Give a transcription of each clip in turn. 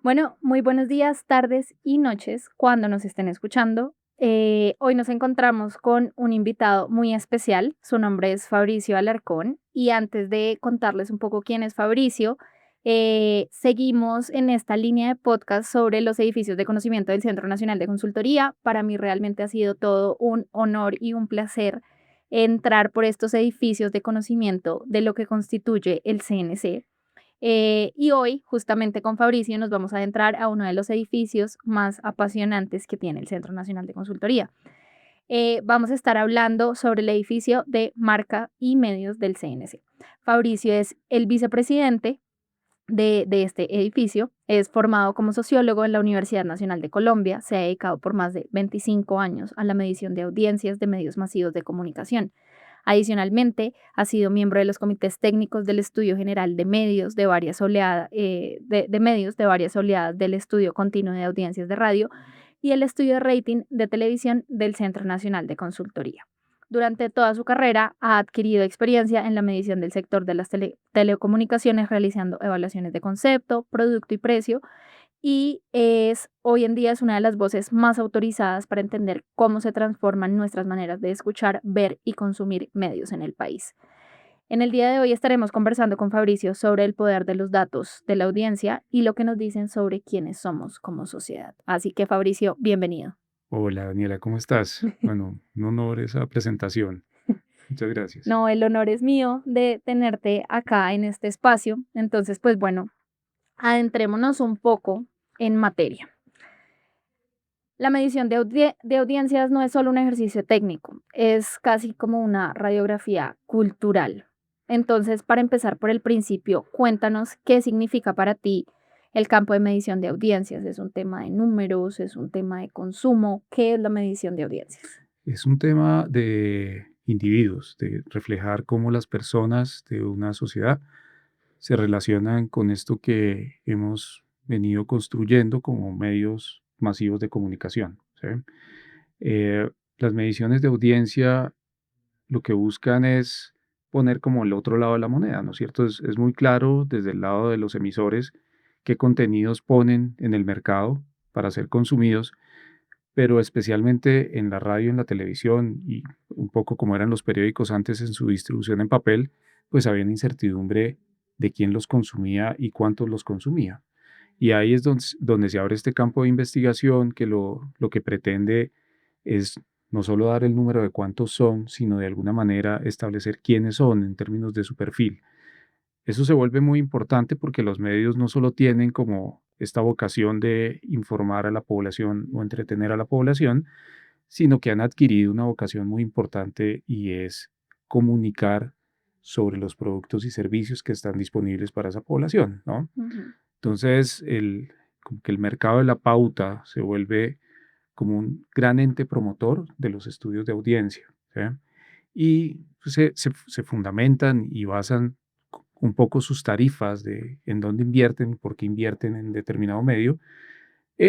Bueno, muy buenos días, tardes y noches cuando nos estén escuchando. Hoy nos encontramos con un invitado muy especial. Su nombre es Fabricio Alarcón y antes de contarles un poco quién es Fabricio, seguimos en esta línea de podcast sobre los edificios de conocimiento del Centro Nacional de Consultoría. Para mí realmente ha sido todo un honor y un placer entrar por estos edificios de conocimiento de lo que constituye el CNC. Y hoy, justamente con Fabricio, nos vamos a adentrar a uno de los edificios más apasionantes que tiene el Centro Nacional de Consultoría. Vamos a estar hablando sobre el edificio de marca y medios del CNC. Fabricio es el vicepresidente de este edificio, es formado como sociólogo en la Universidad Nacional de Colombia, se ha dedicado por más de 25 años a la medición de audiencias de medios masivos de comunicación. Adicionalmente, ha sido miembro de los comités técnicos del Estudio General de Medios de varias oleadas, de medios de varias oleadas del Estudio Continuo de Audiencias de Radio y el Estudio de Rating de Televisión del Centro Nacional de Consultoría. Durante toda su carrera ha adquirido experiencia en la medición del sector de las telecomunicaciones, realizando evaluaciones de concepto, producto y precio, y hoy en día es una de las voces más autorizadas para entender cómo se transforman nuestras maneras de escuchar, ver y consumir medios en el país. En el día de hoy estaremos conversando con Fabricio sobre el poder de los datos de la audiencia y lo que nos dicen sobre quiénes somos como sociedad. Así que Fabricio, bienvenido. Hola Daniela, ¿cómo estás? Bueno, un honor esa presentación. Muchas gracias. No, el honor es mío de tenerte acá en este espacio. Entonces, pues bueno, adentrémonos un poco en materia. La medición de audiencias no es solo un ejercicio técnico, es casi como una radiografía cultural. Entonces, para empezar por el principio, cuéntanos qué significa para ti el campo de medición de audiencias. ¿Es un tema de números? ¿Es un tema de consumo? ¿Qué es la medición de audiencias? Es un tema de individuos, de reflejar cómo las personas de una sociedad se relacionan con esto que hemos venido construyendo como medios masivos de comunicación. ¿Sí? Eh, las mediciones de audiencia lo que buscan es poner como el otro lado de la moneda, ¿no es cierto? Es muy claro desde el lado de los emisores qué contenidos ponen en el mercado para ser consumidos, pero especialmente en la radio, en la televisión y un poco como eran los periódicos antes en su distribución en papel, pues había una incertidumbre de quién los consumía y cuántos los consumía. Y ahí es donde se abre este campo de investigación que lo que pretende es no solo dar el número de cuántos son, sino de alguna manera establecer quiénes son en términos de su perfil. Eso se vuelve muy importante porque los medios no solo tienen como esta vocación de informar a la población o entretener a la población, sino que han adquirido una vocación muy importante y es comunicar sobre los productos y servicios que están disponibles para esa población, ¿no? Ujú. Entonces, como que el mercado de la pauta se vuelve como un gran ente promotor de los estudios de audiencia, ¿sí? Y pues, se fundamentan y basan un poco sus tarifas de en dónde invierten y por qué invierten en determinado medio,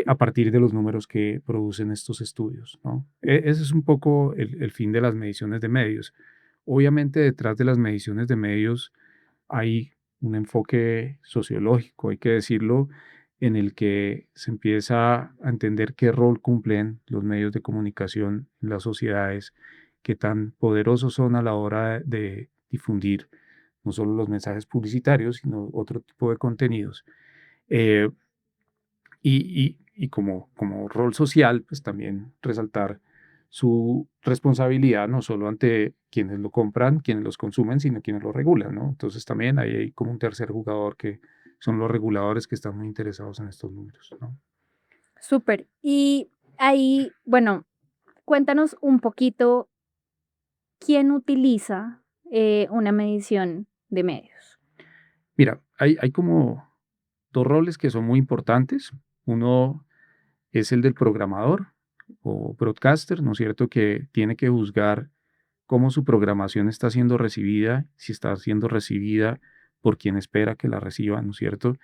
a partir de los números que producen estos estudios, ¿no? Ese es un poco el fin de las mediciones de medios. Obviamente, detrás de las mediciones de medios hay un enfoque sociológico, hay que decirlo, en el que se empieza a entender qué rol cumplen los medios de comunicación en las sociedades, qué tan poderosos son a la hora de difundir no solo los mensajes publicitarios, sino otro tipo de contenidos. Eh, y como rol social, pues también resaltar su responsabilidad no solo ante quienes lo compran, quienes los consumen, sino quienes lo regulan, ¿no? Entonces también hay como un tercer jugador que son los reguladores que están muy interesados en estos números, ¿no? Súper. Y ahí, bueno, cuéntanos un poquito quién utiliza una medición de medios. Mira, hay como dos roles que son muy importantes. Uno es el del programador o broadcaster, ¿no es cierto?, que tiene que juzgar cómo su programación está siendo recibida, si está siendo recibida por quien espera que la reciba, ¿no es cierto?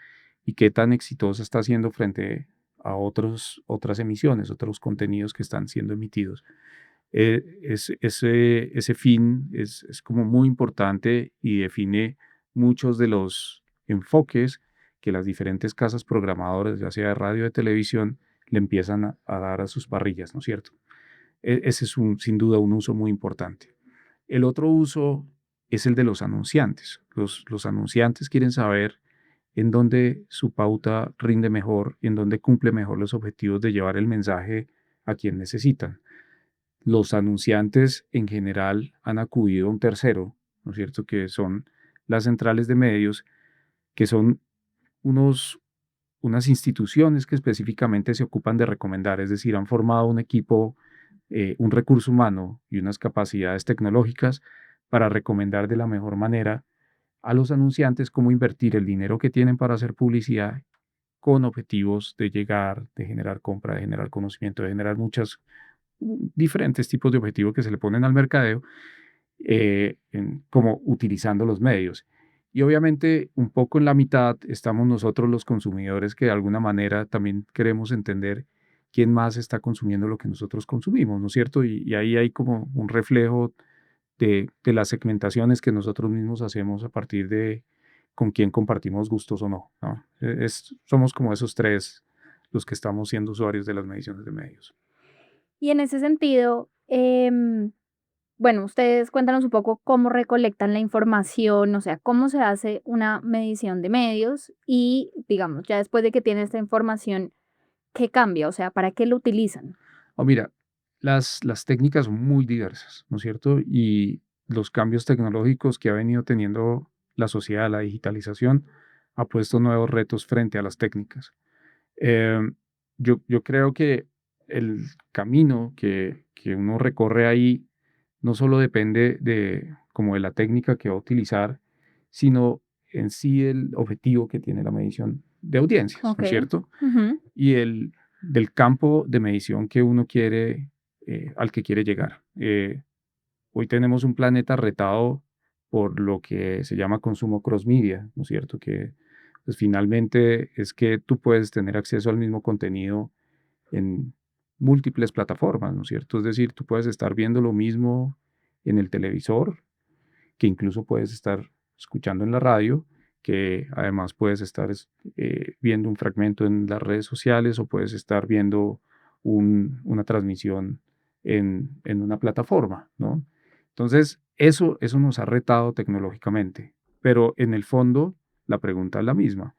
Y qué tan exitosa está siendo frente a otras emisiones, otros contenidos que están siendo emitidos. Ese fin es como muy importante y define muchos de los enfoques que las diferentes casas programadoras, ya sea de radio o de televisión, le empiezan a dar a sus parrillas, ¿no es cierto? Ese es sin duda un uso muy importante. El otro uso es el de los anunciantes. Los anunciantes quieren saber en dónde su pauta rinde mejor, en dónde cumple mejor los objetivos de llevar el mensaje a quien necesitan. Los anunciantes en general han acudido a un tercero, ¿no es cierto?, que son las centrales de medios, que son unos, unas instituciones que específicamente se ocupan de recomendar, es decir, han formado un equipo, un recurso humano y unas capacidades tecnológicas para recomendar de la mejor manera a los anunciantes cómo invertir el dinero que tienen para hacer publicidad con objetivos de llegar, de generar compra, de generar conocimiento, de generar muchas diferentes tipos de objetivos que se le ponen al mercadeo, como utilizando los medios. Y obviamente un poco en la mitad estamos nosotros los consumidores que de alguna manera también queremos entender quién más está consumiendo lo que nosotros consumimos, ¿no es cierto? Y ahí hay como un reflejo de las segmentaciones que nosotros mismos hacemos a partir de con quién compartimos gustos o no, ¿no? Somos como esos tres los que estamos siendo usuarios de las mediciones de medios. Y en ese sentido, bueno, ustedes cuéntanos un poco cómo recolectan la información, o sea, cómo se hace una medición de medios y, digamos, ya después de que tienen esta información, ¿qué cambia? O sea, ¿para qué lo utilizan? O mira, las técnicas son muy diversas, ¿no es cierto? Y los cambios tecnológicos que ha venido teniendo la sociedad, la digitalización, ha puesto nuevos retos frente a las técnicas. Em, yo creo que el camino que uno recorre ahí no solo depende de como de la técnica que va a utilizar, sino en sí el objetivo que tiene la medición de audiencias, ¿no es Okey. cierto? Ujú. Y del campo de medición que uno quiere, al que quiere llegar. Hoy tenemos un planeta retado por lo que se llama consumo cross media, ¿no es cierto? Que pues, finalmente es que tú puedes tener acceso al mismo contenido en múltiples plataformas, ¿no es cierto? Es decir, tú puedes estar viendo lo mismo en el televisor, que incluso puedes estar escuchando en la radio, que además puedes estar viendo un fragmento en las redes sociales o puedes estar viendo una transmisión en una plataforma, ¿no? Entonces, eso nos ha retado tecnológicamente, pero en el fondo la pregunta es la misma.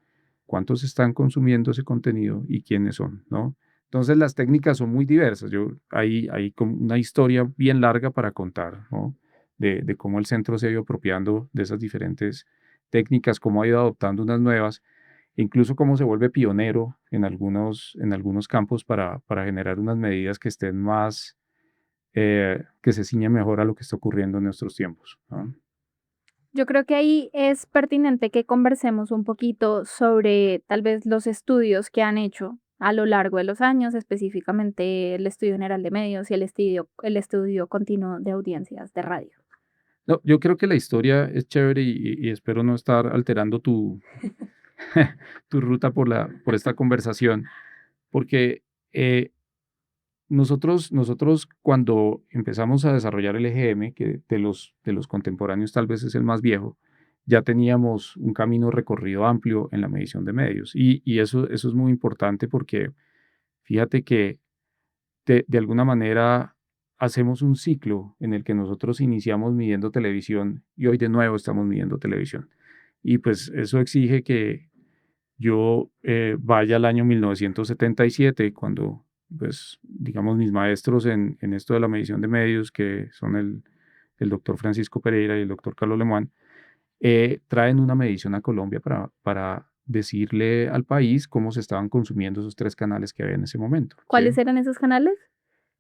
¿Cuántos están consumiendo ese contenido y quiénes son, ¿no? Entonces, las técnicas son muy diversas. Hay como una historia bien larga para contar, ¿no? De cómo el centro se ha ido apropiando de esas diferentes técnicas, cómo ha ido adoptando unas nuevas, e incluso cómo se vuelve pionero en algunos campos para generar unas medidas que estén más, que se ciñan mejor a lo que está ocurriendo en nuestros tiempos, ¿no? Yo creo que ahí es pertinente que conversemos un poquito sobre tal vez los estudios que han hecho a lo largo de los años, específicamente el Estudio General de Medios y el estudio continuo de audiencias de radio. No, yo creo que la historia es chévere y espero no estar alterando tu ruta por esta conversación, porque eh, nosotros cuando empezamos a desarrollar el EGM, que de los contemporáneos tal vez es el más viejo, ya teníamos un camino recorrido amplio en la medición de medios. Y eso es muy importante porque fíjate que de alguna manera hacemos un ciclo en el que nosotros iniciamos midiendo televisión y hoy de nuevo estamos midiendo televisión. Y pues eso exige que yo vaya al año 1977, cuando, pues, digamos, mis maestros en esto de la medición de medios, que son el doctor Francisco Pereira y el doctor Carlos Lemoine, traen una medición a Colombia para decirle al país cómo se estaban consumiendo esos tres canales que había en ese momento, ¿sí? ¿Cuáles eran esos canales?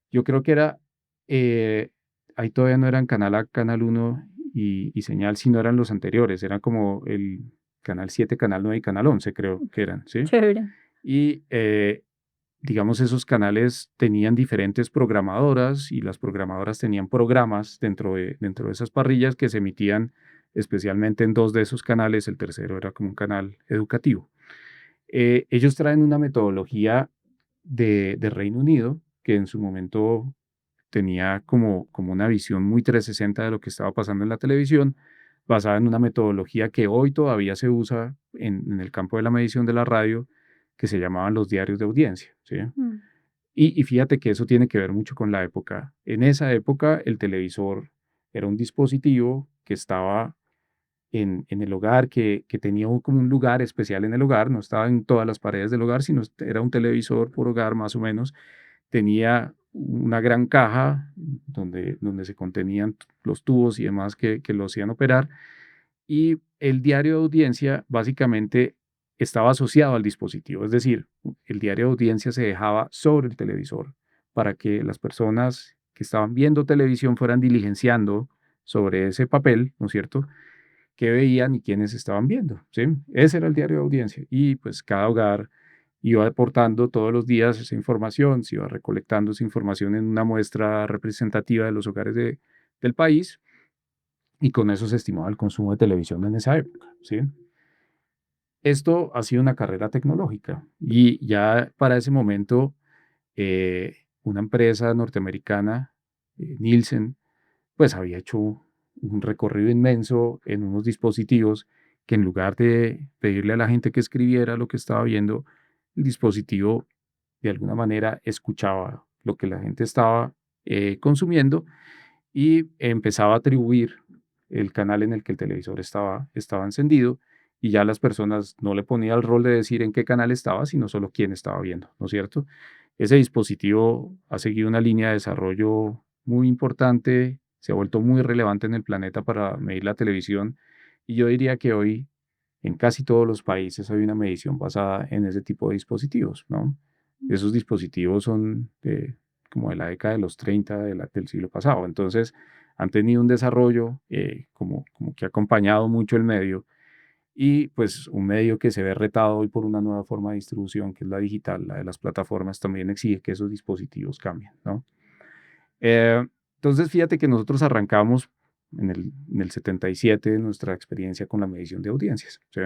Yo creo que era, eh, ahí todavía no eran Canal A, Canal Uno y Señal, sino eran los anteriores, eran como el Canal 7, Canal 9 y Canal 11, creo que eran, ¿sí? Chévere. Y digamos, esos canales tenían diferentes programadoras y las programadoras tenían programas dentro de esas parrillas que se emitían especialmente en dos de esos canales, el tercero era como un canal educativo. Ellos traen una metodología de Reino Unido que en su momento tenía como una visión muy 360 de lo que estaba pasando en la televisión, basada en una metodología que hoy todavía se usa en el campo de la medición de la radio que se llamaban los diarios de audiencia, ¿sí? Mm, Y fíjate que eso tiene que ver mucho con la época. En esa época, el televisor era un dispositivo que estaba en el hogar, que tenía como un lugar especial en el hogar, no estaba en todas las paredes del hogar, sino era un televisor por hogar más o menos. Tenía una gran caja donde se contenían los tubos y demás que lo hacían operar. Y el diario de audiencia básicamente estaba asociado al dispositivo, es decir, el diario de audiencia se dejaba sobre el televisor para que las personas que estaban viendo televisión fueran diligenciando sobre ese papel, ¿no es cierto?, qué veían y quiénes estaban viendo, ¿sí? Ese era el diario de audiencia y pues cada hogar iba aportando todos los días esa información, se iba recolectando esa información en una muestra representativa de los hogares del país y con eso se estimaba el consumo de televisión en esa época, ¿sí? Esto ha sido una carrera tecnológica y ya para ese momento una empresa norteamericana, Nielsen, pues había hecho un recorrido inmenso en unos dispositivos que en lugar de pedirle a la gente que escribiera lo que estaba viendo, el dispositivo de alguna manera escuchaba lo que la gente estaba consumiendo y empezaba a atribuir el canal en el que el televisor estaba encendido y ya las personas no le ponía el rol de decir en qué canal estaba, sino solo quién estaba viendo, ¿no es cierto? Ese dispositivo ha seguido una línea de desarrollo muy importante, se ha vuelto muy relevante en el planeta para medir la televisión y yo diría que hoy en casi todos los países hay una medición basada en ese tipo de dispositivos, ¿no? mm, Esos dispositivos son como de la década de los 30 del siglo pasado, entonces han tenido un desarrollo como que ha acompañado mucho el medio y pues un medio que se ve retado hoy por una nueva forma de distribución, que es la digital, la de las plataformas, también exige que esos dispositivos cambien, ¿no? Eh, entonces, fíjate que nosotros arrancamos en el 77 nuestra experiencia con la medición de audiencias, ¿sí?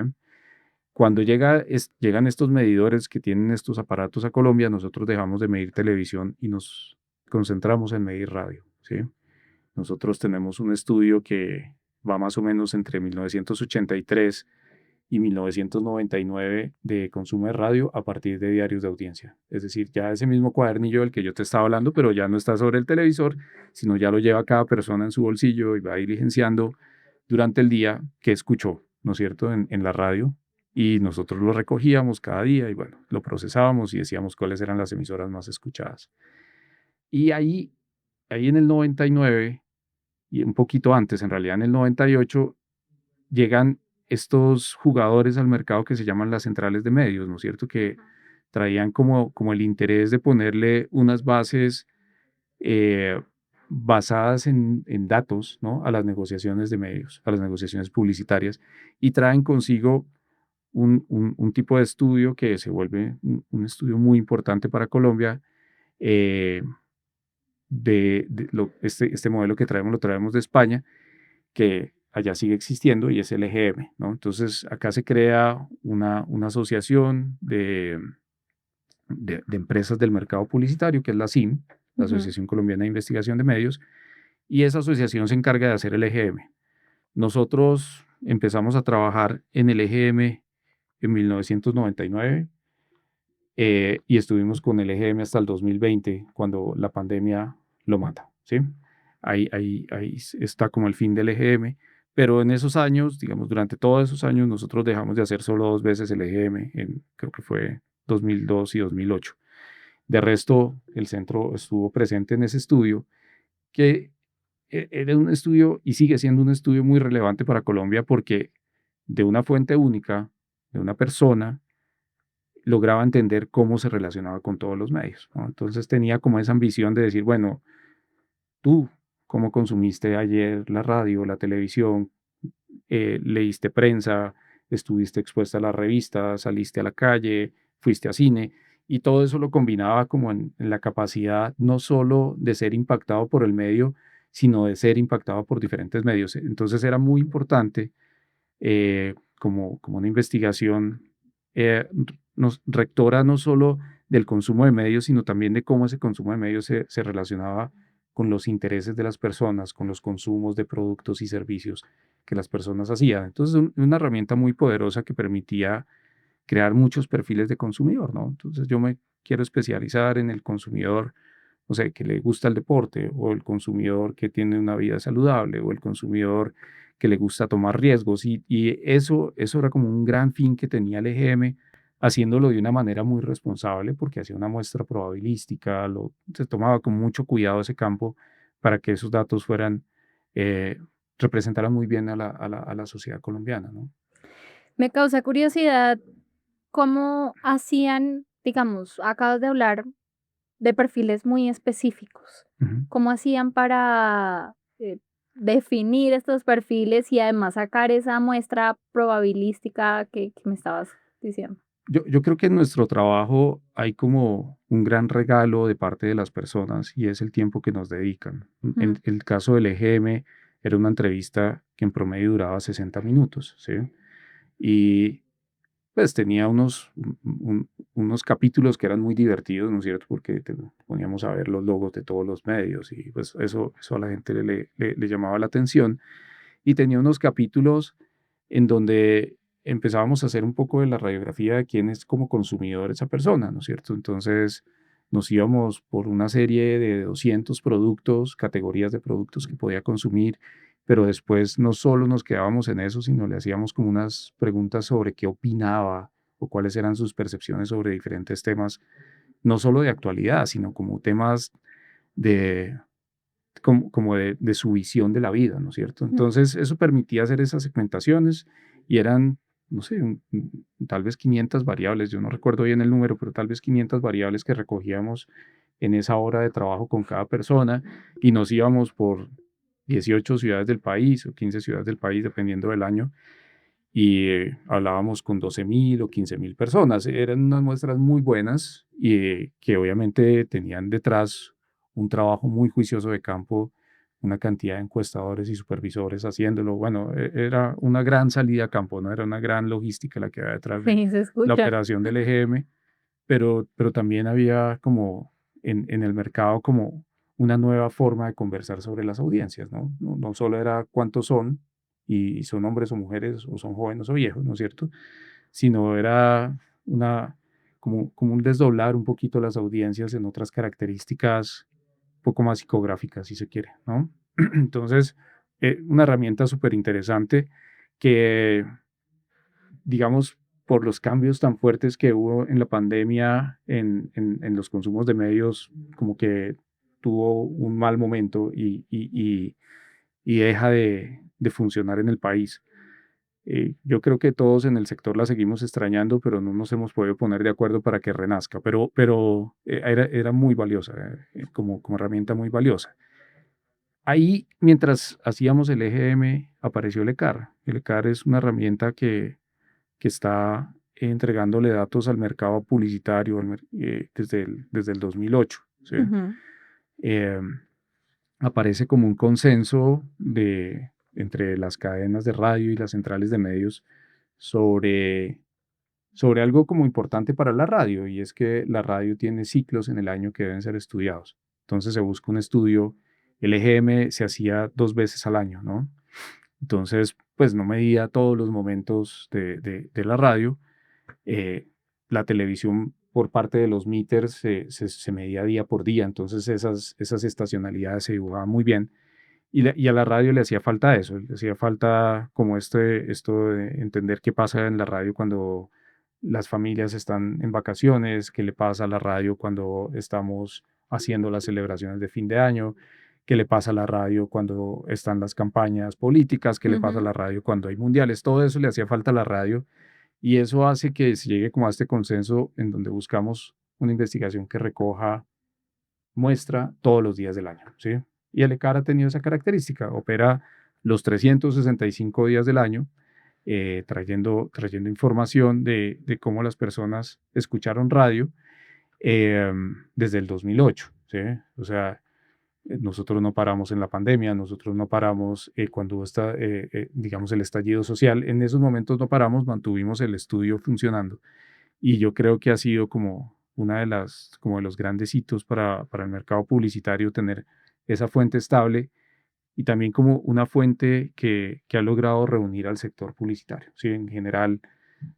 Cuando llegan estos medidores que tienen estos aparatos a Colombia, nosotros dejamos de medir televisión y nos concentramos en medir radio, ¿sí? Nosotros tenemos un estudio que va más o menos entre 1983 y 1999 de consumo de radio a partir de diarios de audiencia. Es decir, ya ese mismo cuadernillo del que yo te estaba hablando, pero ya no está sobre el televisor, sino ya lo lleva cada persona en su bolsillo y va diligenciando durante el día qué escuchó, ¿no es cierto?, en la radio. Y nosotros lo recogíamos cada día y bueno, lo procesábamos y decíamos cuáles eran las emisoras más escuchadas. Y ahí en el 99 y un poquito antes, en realidad en el 98, llegan estos jugadores al mercado que se llaman las centrales de medios, ¿no es cierto? Que traían como el interés de ponerle unas bases eh, basadas en datos, ¿no? A las negociaciones de medios, a las negociaciones publicitarias, y traen consigo un tipo de estudio que se vuelve un estudio muy importante para Colombia. eh, este modelo que traemos lo traemos de España, que allá sigue existiendo y es el EGM, ¿no? Entonces, acá se crea una asociación de empresas del mercado publicitario, que es la ASIM, la ujú. Asociación Colombiana de Investigación de Medios, y esa asociación se encarga de hacer el EGM. Nosotros empezamos a trabajar en el EGM en 1999 y estuvimos con el EGM hasta el 2020, cuando la pandemia lo mata, ¿sí? Ahí está como el fin del EGM, pero en esos años, digamos, durante todos esos años, nosotros dejamos de hacer solo 2 veces el EGM, creo que fue 2002 y 2008. De resto, el centro estuvo presente en ese estudio, que era un estudio y sigue siendo un estudio muy relevante para Colombia porque de una fuente única, de una persona, lograba entender cómo se relacionaba con todos los medios, ¿no? Entonces tenía como esa ambición de decir, bueno, tú, ¿cómo consumiste ayer la radio, la televisión? Leíste prensa, estuviste expuesta a las revistas, saliste a la calle, fuiste a cine, y todo eso lo combinaba como en la capacidad no solo de ser impactado por el medio, sino de ser impactado por diferentes medios. Entonces era muy importante como una investigación rectora no solo del consumo de medios, sino también de cómo ese consumo de medios se relacionaba con los intereses de las personas, con los consumos de productos y servicios que las personas hacían. Entonces, una herramienta muy poderosa que permitía crear muchos perfiles de consumidor, ¿no? Entonces, yo me quiero especializar en el consumidor, o sea, que le gusta el deporte, o el consumidor que tiene una vida saludable, o el consumidor que le gusta tomar riesgos. Y eso era como un gran fin que tenía el EGM, haciéndolo de una manera muy responsable, porque hacía una muestra probabilística, se tomaba con mucho cuidado ese campo para que esos datos fueran, eh, representaran muy bien a la sociedad colombiana, ¿no? Me causa curiosidad cómo hacían, digamos, acabas de hablar de perfiles muy específicos. Ujú. ¿Cómo hacían para, definir estos perfiles y además sacar esa muestra probabilística que me estabas diciendo? Yo creo que en nuestro trabajo hay como un gran regalo de parte de las personas y es el tiempo que nos dedican. En Mm, el caso del EGM era una entrevista que en promedio duraba 60 minutos, ¿sí? Y pues tenía unos capítulos que eran muy divertidos, ¿no es cierto? Porque poníamos a ver los logos de todos los medios y pues eso a la gente le llamaba la atención. Y tenía unos capítulos en donde empezábamos a hacer un poco de la radiografía de quién es como consumidor esa persona, ¿no es cierto? Entonces nos íbamos por una serie de 200 productos, categorías de productos que podía consumir, pero después no solo nos quedábamos en eso, sino le hacíamos como unas preguntas sobre qué opinaba o cuáles eran sus percepciones sobre diferentes temas, no solo de actualidad, sino como temas de como de su visión de la vida, ¿no es cierto? mm. Entonces, eso permitía hacer esas segmentaciones y eran, no sé, tal vez 500 variables, yo no recuerdo bien el número, pero tal vez 500 variables que recogíamos en esa hora de trabajo con cada persona y nos íbamos por 18 ciudades del país o 15 ciudades del país, dependiendo del año, y hablábamos con 12.000 o 15.000 personas. Eran unas muestras muy buenas y que obviamente tenían detrás un trabajo muy juicioso de campo, una cantidad de encuestadores y supervisores haciéndolo. Bueno, era una gran salida a campo, ¿no? Era una gran logística la que había detrás de Sí, se la escucha. operación del EGM, pero también había como en el mercado como una nueva forma de conversar sobre las audiencias, ¿no? No solo era cuántos son, y son hombres o mujeres, o son jóvenes o viejos, ¿no es cierto? Sino era una, como un desdoblar un poquito las audiencias en otras características un poco más psicográficas, si se quiere, ¿no? Entonces, una herramienta súper interesante que digamos, por los cambios tan fuertes que hubo en la pandemia en los consumos de medios, como que tuvo un mal momento y deja de funcionar en el país. Yo creo que todos en el sector la seguimos extrañando, pero no nos hemos podido poner de acuerdo para que renazca, pero era muy valiosa, como herramienta muy valiosa. Ahí, mientras hacíamos el EGM, apareció el ECAR. El ECAR es una herramienta que está entregándole datos al mercado publicitario desde el 2008, ¿sí? Ujú. Em, Aparece como un consenso entre las cadenas de radio y las centrales de medios sobre, sobre algo como importante para la radio, y es que la radio tiene ciclos en el año que deben ser estudiados. Entonces se busca un estudio, el EGM se hacía 2 veces al año, ¿no? Entonces, pues no medía todos los momentos de la radio, eh, la televisión por parte de los meters se medía día por día, entonces esas estacionalidades se dibujaban muy bien. Y a la radio le hacía falta eso, le hacía falta como esto de entender qué pasa en la radio cuando las familias están en vacaciones, qué le pasa a la radio cuando estamos haciendo las celebraciones de fin de año, qué le pasa a la radio cuando están las campañas políticas, qué le pasa a Ujú. la radio cuando hay mundiales, todo eso le hacía falta a la radio y eso hace que se llegue como a este consenso en donde buscamos una investigación que recoja muestra todos los días del año, ¿sí? Y el ECAR ha tenido esa característica, opera los 365 días del año, trayendo información de cómo las personas escucharon radio desde el 2008, ¿sí? O sea, nosotros no paramos en la pandemia, nosotros no paramos cuando hubo digamos, el estallido social. En esos momentos no paramos, mantuvimos el estudio funcionando. Y yo creo que ha sido como una como de los grandes hitos para el mercado publicitario tener esa fuente estable y también como una fuente que ha logrado reunir al sector publicitario. ¿Sí? En general,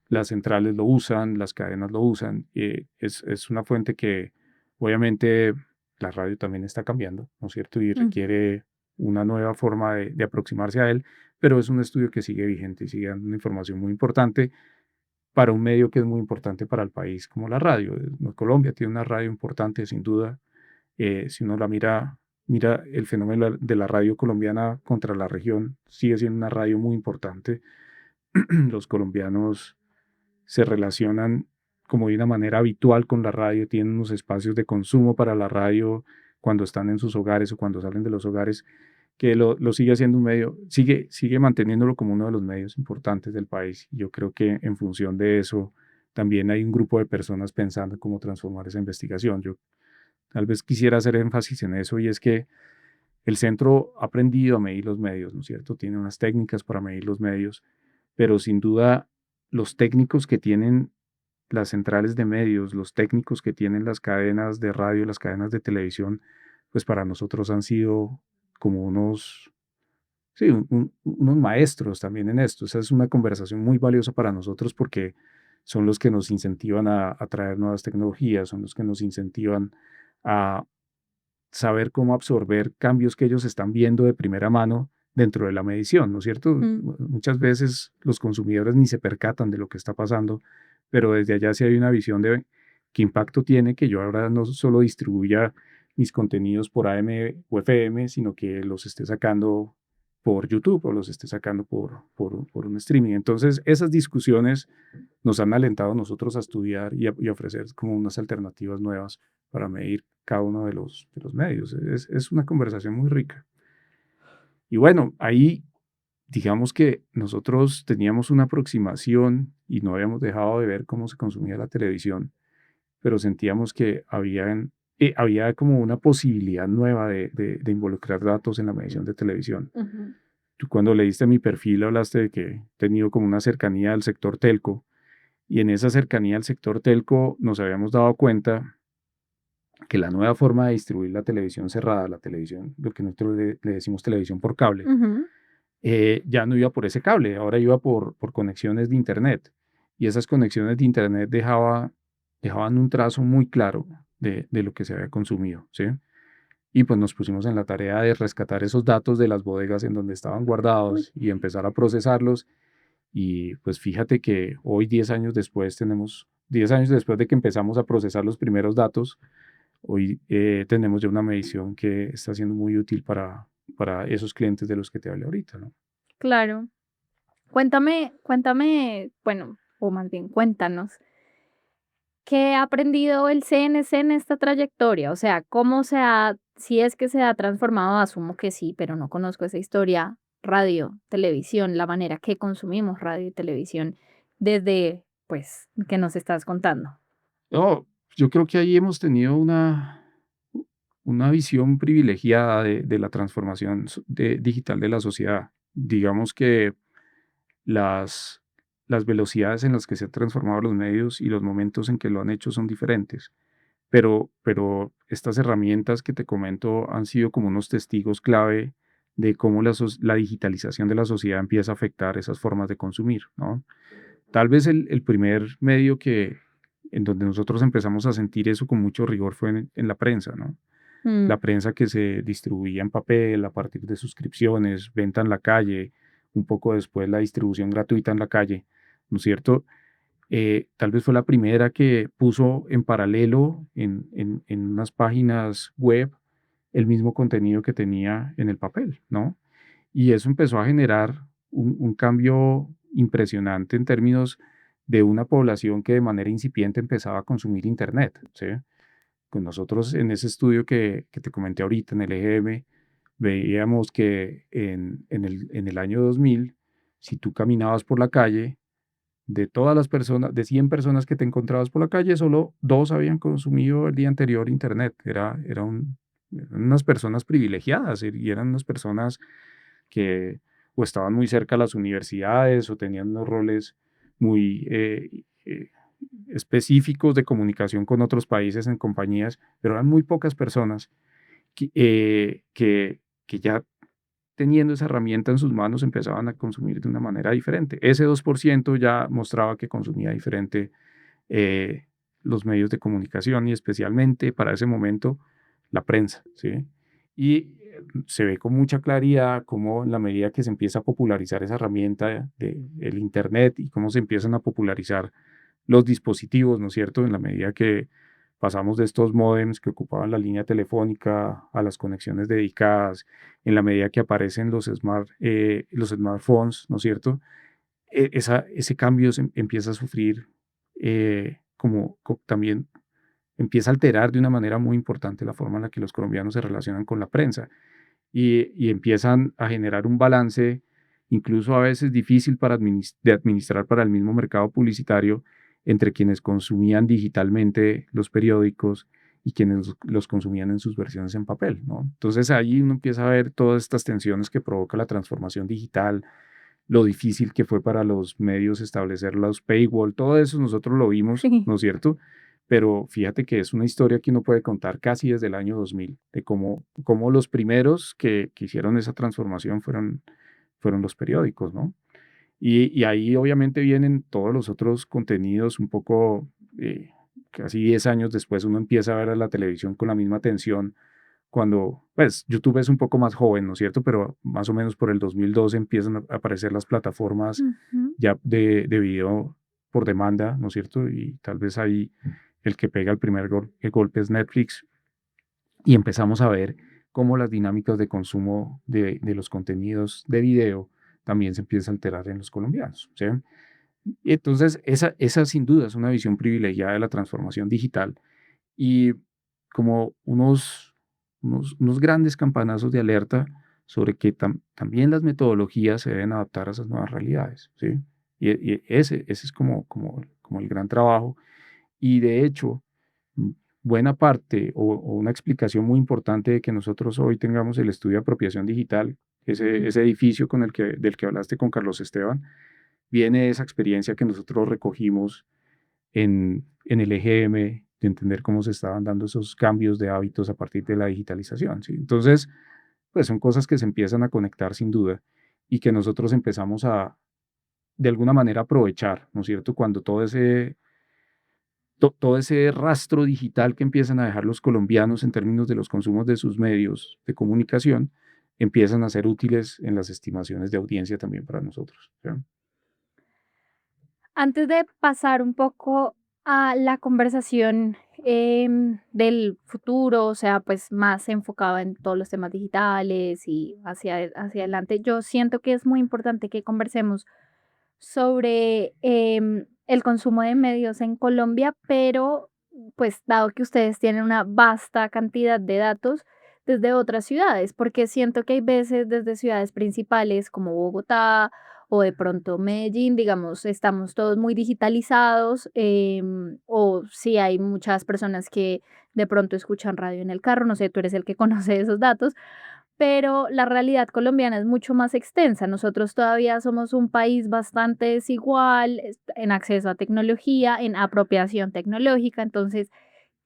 las centrales lo usan, las cadenas lo usan. Es una fuente que obviamente la radio también está cambiando, ¿no es cierto? Y Mm, requiere una nueva forma de aproximarse a él, pero es un estudio que sigue vigente y sigue dando una información muy importante para un medio que es muy importante para el país como la radio. Colombia tiene una radio importante, sin duda. Si uno la mira el fenómeno de la radio colombiana contra la región, sigue siendo una radio muy importante. Los colombianos se relacionan como de una manera habitual con la radio, tienen unos espacios de consumo para la radio cuando están en sus hogares o cuando salen de los hogares, que lo sigue haciendo un medio, sigue manteniéndolo como uno de los medios importantes del país. Yo creo que en función de eso también hay un grupo de personas pensando en cómo transformar esa investigación. Yo tal vez quisiera hacer énfasis en eso y es que el centro ha aprendido a medir los medios, ¿no es cierto? Tiene unas técnicas para medir los medios, pero sin duda los técnicos que tienen las centrales de medios, los técnicos que tienen las cadenas de radio, las cadenas de televisión, pues para nosotros han sido como unos, sí, unos maestros también en esto. Esa es una conversación muy valiosa para nosotros porque son los que nos incentivan a traer nuevas tecnologías, son los que nos incentivan a saber cómo absorber cambios que ellos están viendo de primera mano dentro de la medición, ¿no es cierto? mm, Muchas veces los consumidores ni se percatan de lo que está pasando, pero desde allá sí hay una visión de qué impacto tiene que yo ahora no solo distribuya mis contenidos por AM o FM, sino que los esté sacando por YouTube o los esté sacando por un streaming. Entonces, esas discusiones nos han alentado a nosotros a estudiar y a ofrecer como unas alternativas nuevas para medir cada uno de los medios. Es una conversación muy rica. Y bueno, ahí digamos que nosotros teníamos una aproximación y no habíamos dejado de ver cómo se consumía la televisión, pero sentíamos que había como una posibilidad nueva de involucrar datos en la medición de televisión. ujú. Tú cuando leíste mi perfil hablaste de que he tenido como una cercanía al sector telco y en esa cercanía al sector telco nos habíamos dado cuenta que la nueva forma de distribuir la televisión cerrada, la televisión, lo que nosotros le decimos televisión por cable, Ujú. ya no iba por ese cable, ahora iba por conexiones de Internet. Y esas conexiones de Internet dejaban un trazo muy claro de lo que se había consumido, ¿sí? Y pues nos pusimos en la tarea de rescatar esos datos de las bodegas en donde estaban Uy, guardados y empezar a procesarlos. Y pues fíjate que hoy, 10 años después, 10 años después de que empezamos a procesar los primeros datos, hoy tenemos ya una medición que está siendo muy útil para esos clientes de los que te hablé ahorita, ¿no? claro. Cuéntame, bueno, o más bien cuéntanos, ¿qué ha aprendido el CNC en esta trayectoria? O sea, ¿cómo si es que se ha transformado, asumo que sí, pero no conozco esa historia, radio, televisión, la manera que consumimos radio y televisión desde, pues, que nos estás contando? No, yo creo que ahí hemos tenido una visión privilegiada de la transformación digital de la sociedad. Digamos que las, las velocidades en las que se han transformado los medios y los momentos en que lo han hecho son diferentes. Pero estas herramientas que te comento han sido como unos testigos clave de cómo la digitalización de la sociedad empieza a afectar esas formas de consumir, ¿no? Tal vez el primer medio en donde nosotros empezamos a sentir eso con mucho rigor fue en la prensa, ¿no? La Mm, prensa que se distribuía en papel a partir de suscripciones, venta en la calle, un poco después la distribución gratuita en la calle, ¿no es cierto? Tal vez fue la primera que puso en paralelo en unas páginas web el mismo contenido que tenía en el papel, ¿no? Y eso empezó a generar un cambio impresionante en términos de una población que de manera incipiente empezaba a consumir Internet, ¿sí? Pues nosotros en ese estudio que te comenté ahorita en el EGM, veíamos que en el año 2000, si tú caminabas por la calle, de todas las personas, de 100 personas que te encontrabas por la calle, solo dos habían consumido el día anterior Internet. Eran unas personas privilegiadas y eran unas personas que o estaban muy cerca a las universidades o tenían unos roles muy específicos de comunicación con otros países en compañías, pero eran muy pocas personas que ya teniendo esa herramienta en sus manos empezaban a consumir de una manera diferente. Ese 2% ya mostraba que consumía diferente eh, los medios de comunicación y especialmente para ese momento la prensa, ¿sí? Y se ve con mucha claridad cómo en la medida que se empieza a popularizar esa herramienta del Internet y cómo se empiezan a popularizar los dispositivos, ¿no es cierto? En la medida que pasamos de estos módems que ocupaban la línea telefónica a las conexiones dedicadas, en la medida que aparecen los smartphones, ¿no es cierto? Ese cambio empieza a sufrir también empieza a alterar de una manera muy importante la forma en la que los colombianos se relacionan con la prensa y empiezan a generar un balance incluso a veces difícil de administrar para el mismo mercado publicitario entre quienes consumían digitalmente los periódicos y quienes los consumían en sus versiones en papel, ¿no? Entonces ahí uno empieza a ver todas estas tensiones que provoca la transformación digital, lo difícil que fue para los medios establecer los paywall, todo eso nosotros lo vimos, Sí. ¿no es cierto? Pero fíjate que es una historia que uno puede contar casi desde el año 2000, de cómo los primeros que hicieron esa transformación fueron los periódicos, ¿no? Y ahí obviamente vienen todos los otros contenidos un poco, casi 10 años después uno empieza a ver a la televisión con la misma atención cuando, pues, YouTube es un poco más joven, ¿no es cierto? Pero más o menos por el 2012 empiezan a aparecer las plataformas Ujú. ya de video por demanda, ¿no es cierto? Y tal vez ahí el que pega el golpe es Netflix y empezamos a ver cómo las dinámicas de consumo de los contenidos de video también se empieza a alterar en los colombianos, ¿sí? Y entonces esa sin duda es una visión privilegiada de la transformación digital y como unos grandes campanazos de alerta sobre que también las metodologías se deben adaptar a esas nuevas realidades, ¿sí? Y ese es como el gran trabajo. Y de hecho, mm, buena parte o una explicación muy importante de que nosotros hoy tengamos el estudio de apropiación digital, ese edificio del que hablaste con Carlos Esteban, viene de esa experiencia que nosotros recogimos en el EGM, de entender cómo se estaban dando esos cambios de hábitos a partir de la digitalización, ¿sí? Entonces, pues son cosas que se empiezan a conectar sin duda y que nosotros empezamos de alguna manera, aprovechar, ¿no es cierto? Cuando todo ese rastro digital que empiezan a dejar los colombianos en términos de los consumos de sus medios de comunicación, empiezan a ser útiles en las estimaciones de audiencia también para nosotros, ¿sí? Antes de pasar un poco a la conversación del futuro, o sea, pues más enfocada en todos los temas digitales y hacia adelante, yo siento que es muy importante que conversemos sobre el consumo de medios en Colombia, pero pues dado que ustedes tienen una vasta cantidad de datos desde otras ciudades, porque siento que hay veces desde ciudades principales como Bogotá o de pronto Medellín, digamos, estamos todos muy digitalizados, o si hay muchas personas que de pronto escuchan radio en el carro, no sé, tú eres el que conoce esos datos, pero la realidad colombiana es mucho más extensa. Nosotros todavía somos un país bastante desigual en acceso a tecnología, en apropiación tecnológica. Entonces,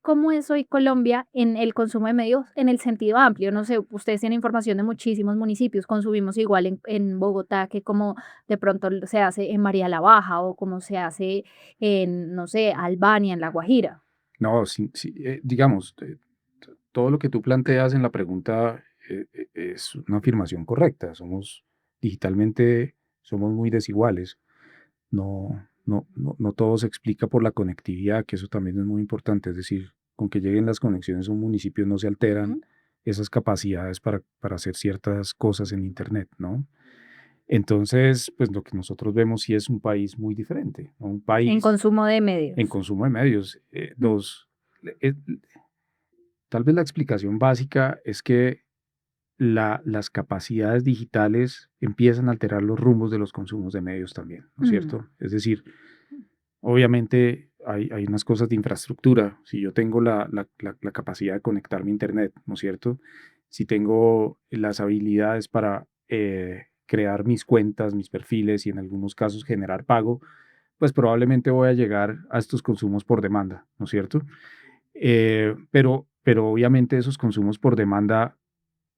¿cómo es hoy Colombia en el consumo de medios en el sentido amplio? No sé, ustedes tienen información de muchísimos municipios, consumimos igual en Bogotá que como de pronto se hace en María la Baja o como se hace en, no sé, Albania, en La Guajira. No, sí, sí, digamos, todo lo que tú planteas en la pregunta es una afirmación correcta. Digitalmente, somos muy desiguales. No todo se explica por la conectividad, que eso también es muy importante. Es decir, con que lleguen las conexiones a un municipio no se alteran Ujú. esas capacidades para hacer ciertas cosas en Internet, ¿no? Entonces, pues lo que nosotros vemos sí es un país muy diferente, ¿no? Un En país consumo de en medios. consumo de medios. Mm. Eh, Tal vez la explicación básica es que las capacidades digitales empiezan a alterar los rumbos de los consumos de medios también, ¿no es Mm. cierto? Es decir, obviamente hay unas cosas de infraestructura. Si yo tengo la capacidad de conectarme a Internet, ¿no es cierto? Si tengo las habilidades para crear mis cuentas, mis perfiles y en algunos casos generar pago, pues probablemente voy a llegar a estos consumos por demanda, ¿no es cierto? pero obviamente esos consumos por demanda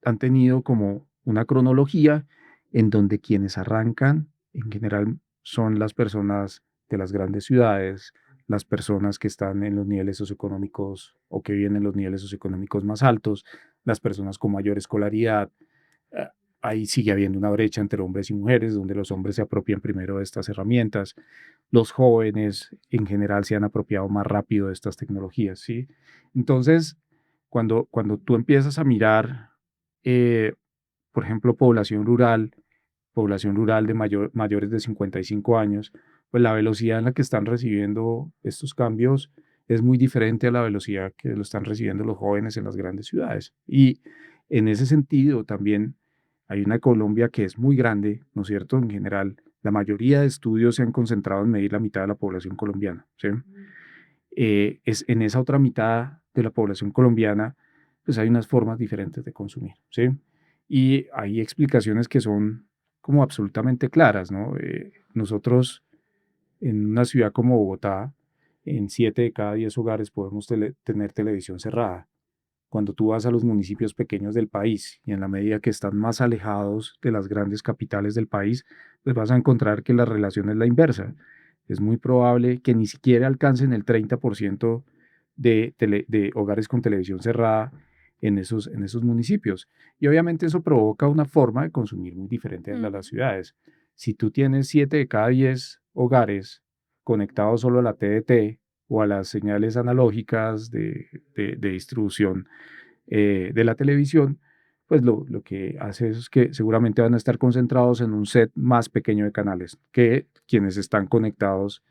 han tenido como una cronología en donde quienes arrancan en general son las personas de las grandes ciudades, las personas que están en los niveles socioeconómicos o que viven en los niveles socioeconómicos más altos, las personas con mayor escolaridad. eh, Ahí sigue habiendo una brecha entre hombres y mujeres, donde los hombres se apropian primero de estas herramientas. Los jóvenes en general se han apropiado más rápido de estas tecnologías, ¿sí? Entonces, cuando tú empiezas a mirar, eh, por ejemplo, población rural de mayores de 55 años, pues la velocidad en la que están recibiendo estos cambios es muy diferente a la velocidad que lo están recibiendo los jóvenes en las grandes ciudades. Y en ese sentido también hay una Colombia que es muy grande, ¿no es cierto? En general, la mayoría de estudios se han concentrado en medir la mitad de la población colombiana, ¿sí? Es en esa otra mitad de la población colombiana, pues hay unas formas diferentes de consumir, ¿sí? Y hay explicaciones que son como absolutamente claras, ¿no? Nosotros en una ciudad como Bogotá, en 7 de cada 10 hogares podemos tener televisión cerrada. Cuando tú vas a los municipios pequeños del país y en la medida que están más alejados de las grandes capitales del país, pues vas a encontrar que la relación es la inversa. Es muy probable que ni siquiera alcancen el 30% de hogares con televisión cerrada en esos municipios. Y obviamente eso provoca una forma de consumir muy diferente a las Mm. ciudades. Si tú tienes 7 de cada 10 hogares conectados solo a la TDT o a las señales analógicas de distribución de la televisión, pues lo que hace es que seguramente van a estar concentrados en un set más pequeño de canales que quienes están conectados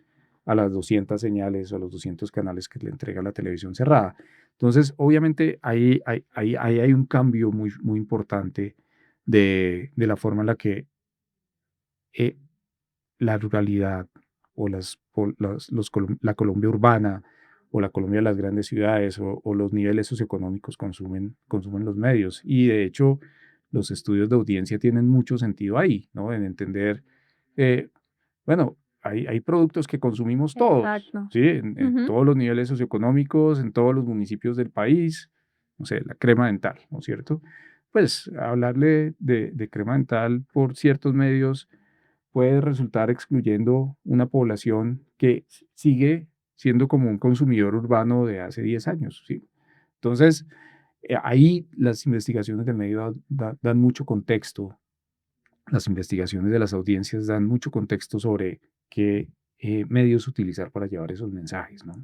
a las 200 señales o a los 200 canales que le entrega la televisión cerrada. Entonces, obviamente, ahí hay un cambio muy, muy importante de la forma en la que eh, la ruralidad o la Colombia urbana o la Colombia de las grandes ciudades o los niveles socioeconómicos consumen los medios. Y de hecho, los estudios de audiencia tienen mucho sentido ahí, ¿no? En entender, eh, bueno, hay productos que consumimos todos, Exacto. ¿sí? En Ujú. todos los niveles socioeconómicos, en todos los municipios del país, no sé, la crema dental, ¿no es cierto? Pues hablarle de crema dental por ciertos medios puede resultar excluyendo una población que sigue siendo como un consumidor urbano de hace 10 años, ¿sí? Entonces, ahí las investigaciones del medio dan mucho contexto, las investigaciones de las audiencias dan mucho contexto sobre qué medios utilizar para llevar esos mensajes, ¿no?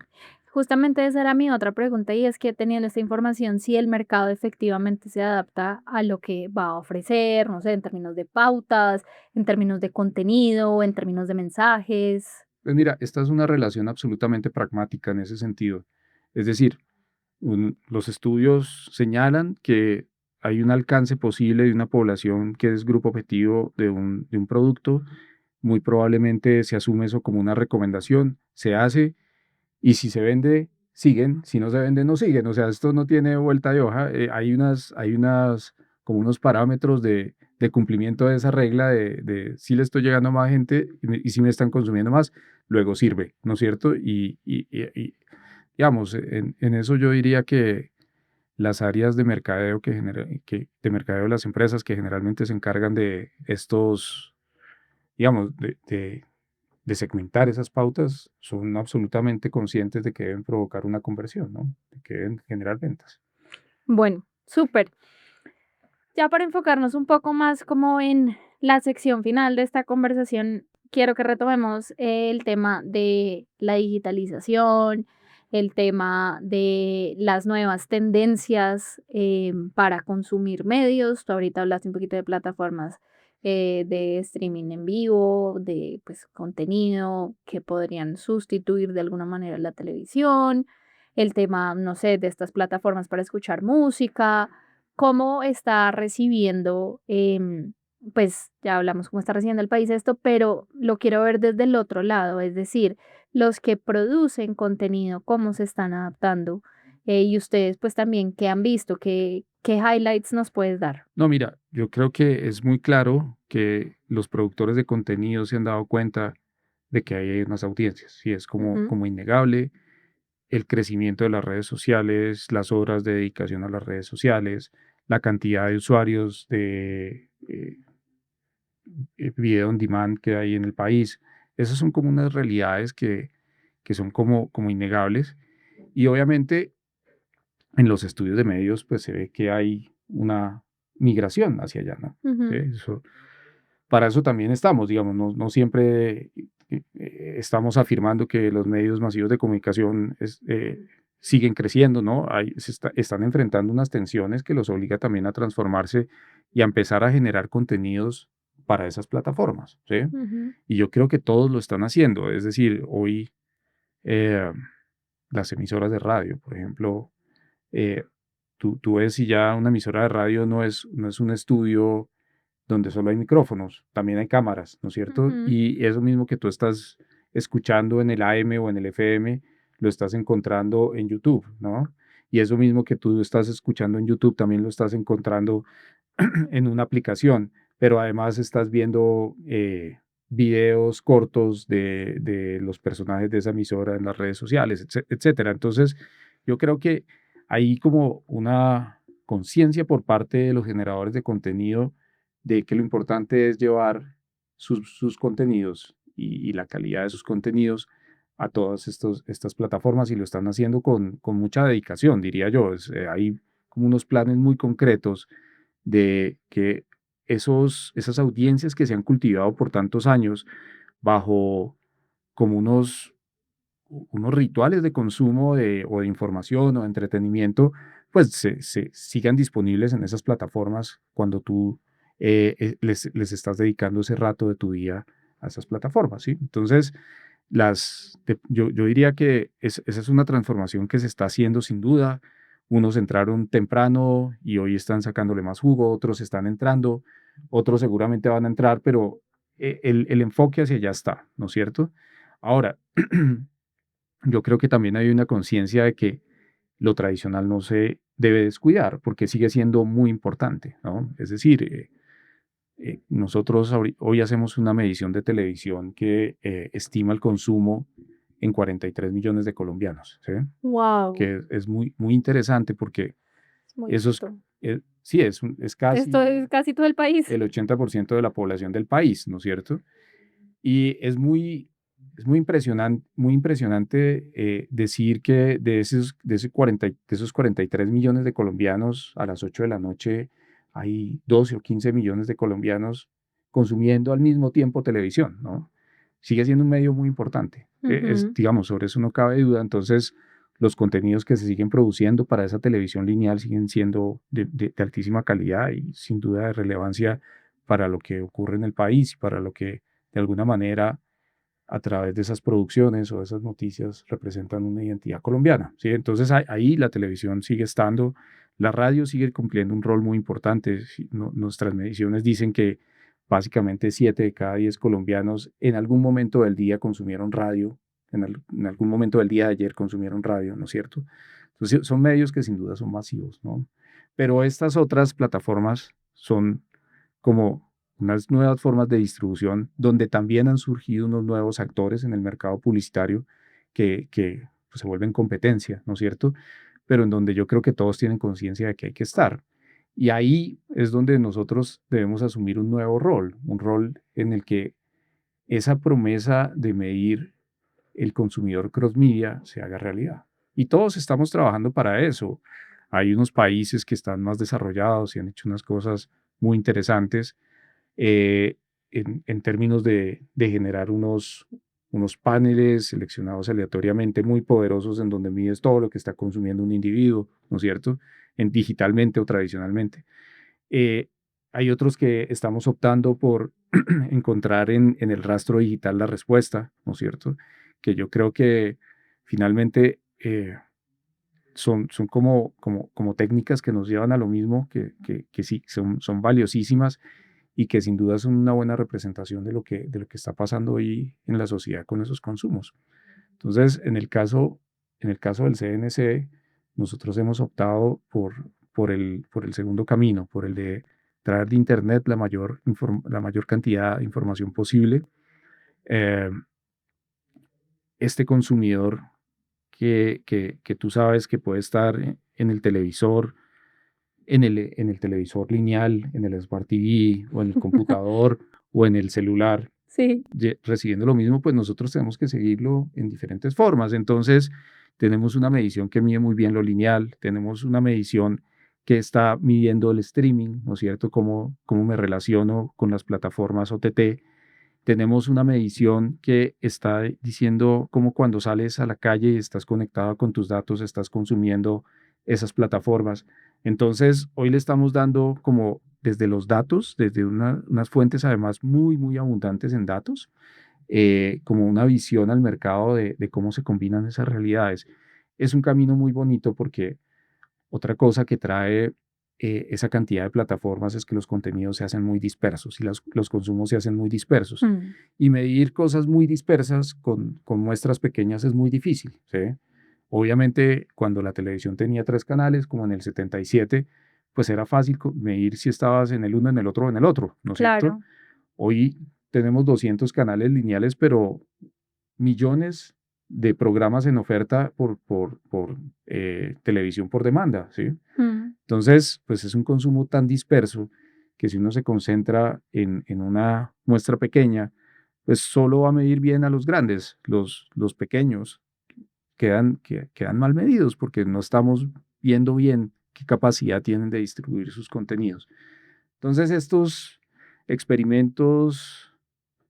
Justamente esa era mi otra pregunta y es que teniendo esta información, si el mercado efectivamente se adapta a lo que va a ofrecer, no sé, en términos de pautas, en términos de contenido, en términos de mensajes. Pues mira, esta es una relación absolutamente pragmática en ese sentido. Es decir, los estudios señalan que hay un alcance posible de una población que es grupo objetivo de un producto. Muy probablemente se asume eso como una recomendación, se hace y si se vende, siguen, si no se vende, no siguen. O sea, esto no tiene vuelta de hoja. Hay unas, como unos parámetros de cumplimiento de esa regla de si le estoy llegando a más gente y si me están consumiendo más, luego sirve, ¿no es cierto? Digamos, en eso yo diría que las áreas de mercadeo de mercadeo de las empresas que generalmente se encargan de estos, digamos, de segmentar esas pautas, son absolutamente conscientes de que deben provocar una conversión, ¿no? De que deben generar ventas. Bueno, súper. Ya para enfocarnos un poco más como en la sección final de esta conversación, quiero que retomemos el tema de la digitalización, el tema de las nuevas tendencias para consumir medios. Tú ahorita hablaste un poquito de plataformas de streaming en vivo, de pues contenido que podrían sustituir de alguna manera la televisión, el tema, no sé, de estas plataformas para escuchar música. ¿Cómo está recibiendo, pues ya hablamos cómo está recibiendo el país esto, pero lo quiero ver desde el otro lado, es decir, los que producen contenido, cómo se están adaptando, y ustedes pues también qué han visto, qué highlights nos puedes dar. No, mira, yo creo que es muy claro que los productores de contenido se han dado cuenta de que hay unas audiencias, y es como, Ujú. como innegable. el crecimiento de las redes sociales, las horas de dedicación a las redes sociales, la cantidad de usuarios de video on demand que hay en el país. Esas son como unas realidades que son como innegables. Y obviamente en los estudios de medios pues se ve que hay una migración hacia allá, ¿no? Sí, Ujú, para eso también estamos, digamos, no siempre estamos afirmando que los medios masivos de comunicación siguen creciendo, ¿no? Están enfrentando unas tensiones que los obliga también a transformarse y a empezar a generar contenidos para esas plataformas, ¿sí? ujú, Y yo creo que todos lo están haciendo, es decir, hoy eh, las emisoras de radio, por ejemplo, eh, tú ves si ya una emisora de radio no es un estudio donde solo hay micrófonos, también hay cámaras, ¿no es cierto? ujú. Y eso mismo que tú estás escuchando en el AM o en el FM, lo estás encontrando en YouTube, ¿no? Y eso mismo que tú estás escuchando en YouTube, también lo estás encontrando en una aplicación, pero además estás viendo videos cortos de los personajes de esa emisora en las redes sociales, etcétera. Entonces, yo creo que hay como una conciencia por parte de los generadores de contenido de que lo importante es llevar sus contenidos y la calidad de sus contenidos a todas estas plataformas y lo están haciendo con mucha dedicación, diría yo. Hay como unos planes muy concretos de que esas audiencias que se han cultivado por tantos años bajo como unos rituales de consumo o de información o de entretenimiento, pues se sigan disponibles en esas plataformas cuando tú les estás dedicando ese rato de tu día a esas plataformas, ¿sí? Entonces, yo diría que esa es una transformación que se está haciendo sin duda. Unos entraron temprano y hoy están sacándole más jugo, otros están entrando, otros seguramente van a entrar, pero el enfoque hacia allá está, ¿no es cierto? Ahora, yo creo que también hay una conciencia de que lo tradicional no se debe descuidar porque sigue siendo muy importante, ¿no? Es decir, nosotros hoy hacemos una medición de televisión que estima el consumo en 43 millones de colombianos, ¿sí? Wow, Que es muy, muy interesante porque es muy eso harto. sí, es Esto casi es casi todo el país. el 80% de la población del país, ¿no es cierto? Y muy impresionante decir que de esos 43 millones de colombianos a las 8 de la noche hay 12 o 15 millones de colombianos consumiendo al mismo tiempo televisión, ¿no? Sigue siendo un medio muy importante. Ujú, Digamos, sobre eso no cabe duda. Entonces, los contenidos que se siguen produciendo para esa televisión lineal siguen siendo de altísima calidad y sin duda de relevancia para lo que ocurre en el país y para lo que de alguna manera a través de esas producciones o de esas noticias representan una identidad colombiana, ¿sí? Entonces ahí la televisión sigue estando, la radio sigue cumpliendo un rol muy importante. Nuestras mediciones dicen que básicamente 7 de cada 10 colombianos en algún momento del día consumieron radio, en algún momento del día de ayer consumieron radio, ¿no es cierto? Entonces son medios que sin duda son masivos, ¿no? Pero estas otras plataformas son como unas nuevas formas de distribución donde también han surgido unos nuevos actores en el mercado publicitario que pues, se vuelven competencia, ¿no es cierto? Pero en donde yo creo que todos tienen conciencia de que hay que estar. Y ahí es donde nosotros debemos asumir un rol en el que esa promesa de medir el consumidor cross media se haga realidad. Y todos estamos trabajando para eso. Hay unos países que están más desarrollados y han hecho unas cosas muy interesantes eh, en términos de generar unos paneles seleccionados aleatoriamente muy poderosos en donde mides todo lo que está consumiendo un individuo, ¿no es cierto? Digitalmente o tradicionalmente. Eh, Hay otros que estamos optando por encontrar en el rastro digital la respuesta, ¿no es cierto? Que yo creo que finalmente son como técnicas que nos llevan a lo mismo, que sí, son valiosísimas y que sin duda son una buena representación de lo que está pasando hoy en la sociedad con esos consumos. Entonces, en el caso del CNC, nosotros hemos optado por el segundo camino, por el de traer de Internet la mayor cantidad de información posible. Eh, este consumidor que tú sabes que puede estar en el televisor, en el televisor lineal, en el Smart TV o en el computador o en el celular, Sí, recibiendo lo mismo, pues nosotros tenemos que seguirlo en diferentes formas. Entonces, tenemos una medición que mide muy bien lo lineal, tenemos una medición que está midiendo el streaming, ¿no es cierto? Cómo me relaciono con las plataformas OTT. Tenemos una medición que está diciendo cómo cuando sales a la calle y estás conectado con tus datos, estás consumiendo esas plataformas. Entonces, hoy le estamos dando como desde los datos, desde unas fuentes además muy, muy abundantes en datos, como una visión al mercado de cómo se combinan esas realidades. Es un camino muy bonito porque otra cosa que trae esa cantidad de plataformas es que los contenidos se hacen muy dispersos y los consumos se hacen muy dispersos. mm, Y medir cosas muy dispersas con muestras pequeñas es muy difícil, ¿sí? Obviamente, cuando la televisión tenía 3 canales, como en el 77, pues era fácil medir si estabas en el uno, en el otro o en el otro, ¿no es cierto? claro. Hoy tenemos 200 canales lineales, pero millones de programas en oferta por televisión por demanda, ¿sí? Mm. Entonces, pues es un consumo tan disperso que si uno se concentra en una muestra pequeña, pues solo va a medir bien a los grandes, los pequeños quedan mal medidos porque no estamos viendo bien qué capacidad tienen de distribuir sus contenidos. Entonces, estos experimentos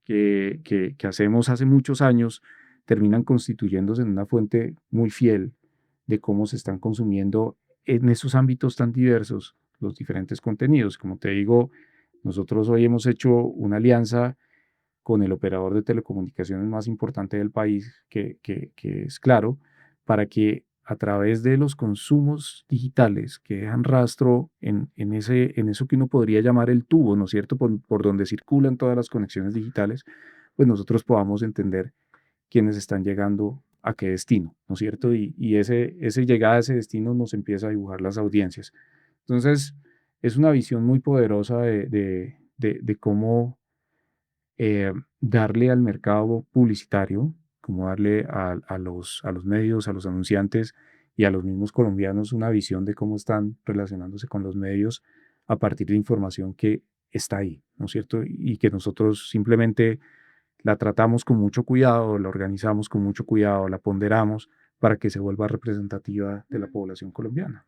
que hacemos hace muchos años terminan constituyéndose en una fuente muy fiel de cómo se están consumiendo en esos ámbitos tan diversos los diferentes contenidos. Como te digo, nosotros hoy hemos hecho una alianza con el operador de telecomunicaciones más importante del país, que es Claro, para que a través de los consumos digitales que dejan rastro en eso que uno podría llamar el tubo, ¿no es cierto?, por donde circulan todas las conexiones digitales, pues nosotros podamos entender quiénes están llegando a qué destino, ¿no es cierto? Y ese llegada a ese destino nos empieza a dibujar las audiencias. Entonces, es una visión muy poderosa de cómo darle al mercado publicitario, como darle a los medios, a los anunciantes y a los mismos colombianos una visión de cómo están relacionándose con los medios a partir de información que está ahí, ¿no es cierto? Y que nosotros simplemente la tratamos con mucho cuidado, la organizamos con mucho cuidado, la ponderamos para que se vuelva representativa de la población colombiana.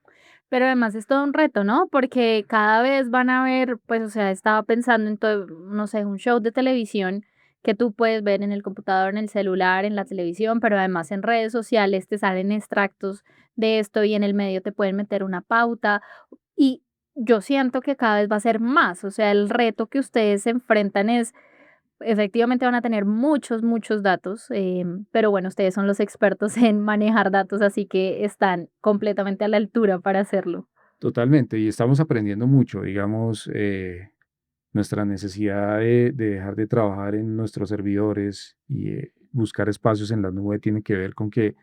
Pero además es todo un reto, ¿no? Porque cada vez van a ver, pues, o sea, estaba pensando en todo, no sé, un show de televisión que tú puedes ver en el computador, en el celular, en la televisión, pero además en redes sociales te salen extractos de esto y en el medio te pueden meter una pauta. Y yo siento que cada vez va a ser más, o sea, el reto que ustedes se enfrentan es, efectivamente van a tener muchos, muchos datos, pero bueno, ustedes son los expertos en manejar datos, así que están completamente a la altura para hacerlo. Totalmente, y estamos aprendiendo mucho, digamos, nuestra necesidad de dejar de trabajar en nuestros servidores y buscar espacios en la nube tiene que ver con que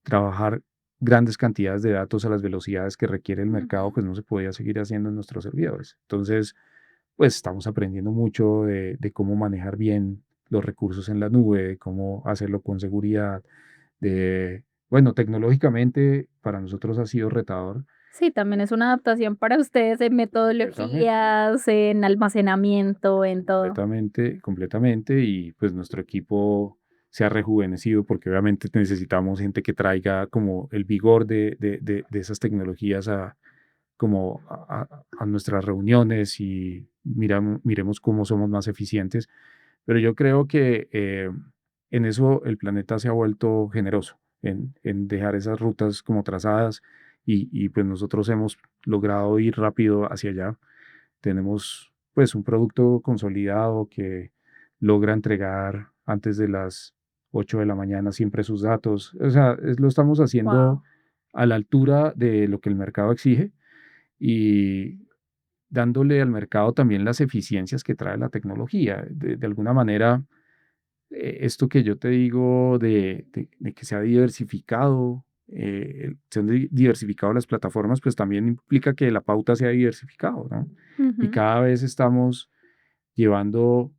trabajar grandes cantidades de datos a las velocidades que requiere el mercado, Ujú. pues no se podía seguir haciendo en nuestros servidores. Entonces, pues estamos aprendiendo mucho de cómo manejar bien los recursos en la nube, de cómo hacerlo con seguridad, bueno, tecnológicamente para nosotros ha sido retador. Sí, también es una adaptación para ustedes en Completamente. metodologías, en almacenamiento, en todo. Completamente, completamente, y pues nuestro equipo se ha rejuvenecido porque obviamente necesitamos gente que traiga como el vigor de esas tecnologías como a nuestras reuniones y miremos cómo somos más eficientes. Pero yo creo que en eso el planeta se ha vuelto generoso, en dejar esas rutas como trazadas y pues nosotros hemos logrado ir rápido hacia allá. Tenemos pues un producto consolidado que logra entregar antes de las 8 de la mañana siempre sus datos. O sea, lo estamos haciendo Wow. a la altura de lo que el mercado exige y dándole al mercado también las eficiencias que trae la tecnología. De alguna manera, esto que yo te digo de que se ha diversificado, se han diversificado las plataformas, pues también implica que la pauta se ha diversificado, ¿no? Y Ujú. cada vez estamos llevando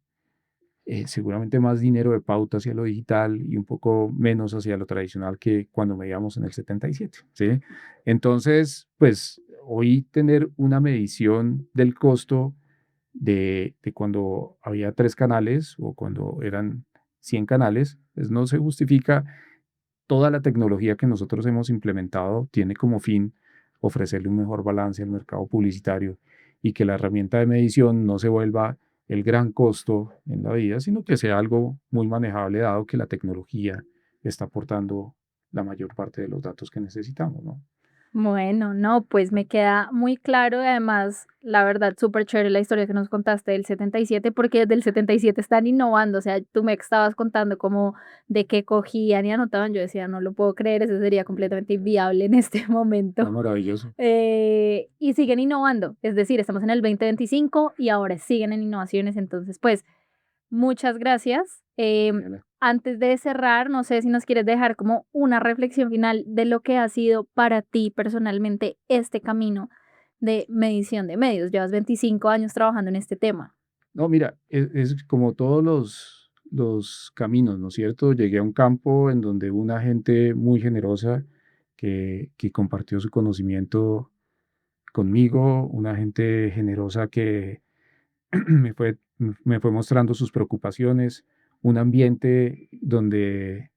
seguramente más dinero de pauta hacia lo digital y un poco menos hacia lo tradicional que cuando medíamos en el 77, ¿sí? Entonces, pues hoy tener una medición del costo de cuando había 3 canales o cuando eran 100 canales, pues no se justifica. Toda la tecnología que nosotros hemos implementado tiene como fin ofrecerle un mejor balance al mercado publicitario y que la herramienta de medición no se vuelva el gran costo en la vida, sino que sea algo muy manejable dado que la tecnología está aportando la mayor parte de los datos que necesitamos, ¿no? Bueno, no, pues me queda muy claro y además, la verdad, súper chévere la historia que nos contaste del 77, porque desde el 77 están innovando, o sea, tú me estabas contando como de qué cogían y anotaban, yo decía, no lo puedo creer, eso sería completamente inviable en este No, momento. maravilloso. Y siguen innovando, es decir, estamos en el 2025 y ahora siguen en innovaciones, entonces, pues, muchas gracias. Daniela. Antes de cerrar, no sé si nos quieres dejar como una reflexión final de lo que ha sido para ti personalmente este camino de medición de medios. Llevas 25 años trabajando en este tema. No, mira, es como todos los caminos, ¿no es cierto? Llegué a un campo en donde una gente muy generosa que compartió su conocimiento conmigo, una gente generosa que me fue mostrando sus preocupaciones, un ambiente donde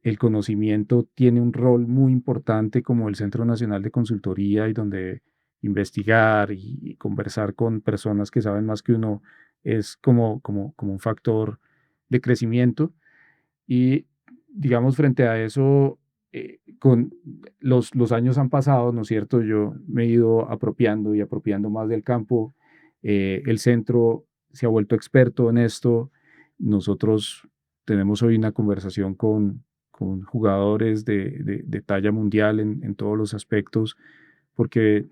el conocimiento tiene un rol muy importante como el Centro Nacional de Consultoría y donde investigar y conversar con personas que saben más que uno es como un factor de crecimiento. Y digamos, frente a eso, con los años han pasado, ¿no es cierto? Yo me he ido apropiando y apropiando más del campo. El centro se ha vuelto experto en esto. Nosotros tenemos hoy una conversación con jugadores de talla mundial en todos los aspectos, porque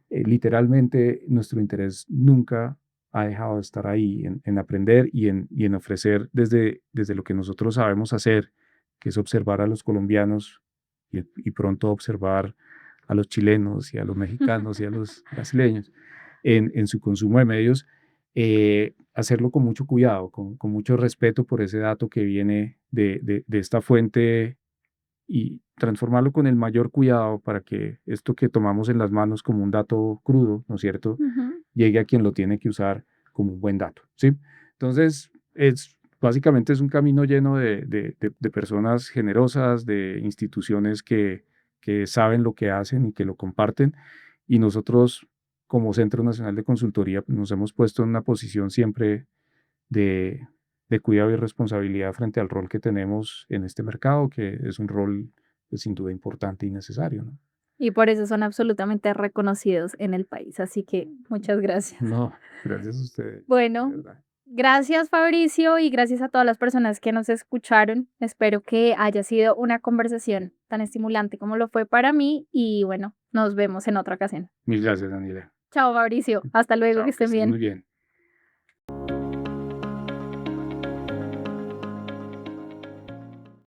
literalmente nuestro interés nunca ha dejado de estar ahí en aprender y en ofrecer desde lo que nosotros sabemos hacer, que es observar a los colombianos y pronto observar a los chilenos y a los mexicanos y a los brasileños en su consumo de medios, hacerlo con mucho cuidado, con mucho respeto por ese dato que viene de esta fuente y transformarlo con el mayor cuidado para que esto que tomamos en las manos como un dato crudo, ¿no es cierto?, Ujú. llegue a quien lo tiene que usar como un buen dato, ¿sí? Entonces, básicamente es un camino lleno de personas generosas, de instituciones que saben lo que hacen y que lo comparten. Y nosotros, como Centro Nacional de Consultoría, pues, nos hemos puesto en una posición siempre de, de cuidado y responsabilidad frente al rol que tenemos en este mercado, que es un rol pues, sin duda importante y necesario, ¿no? Y por eso son absolutamente reconocidos en el país. Así que muchas gracias. No, gracias a ustedes, de Bueno, verdad. gracias Fabricio y gracias a todas las personas que nos escucharon. Espero que haya sido una conversación tan estimulante como lo fue para mí y bueno, nos vemos en otra ocasión. Mil gracias, Daniela. Chao Fabricio, hasta luego, que Chao, que estén estés muy bien. bien.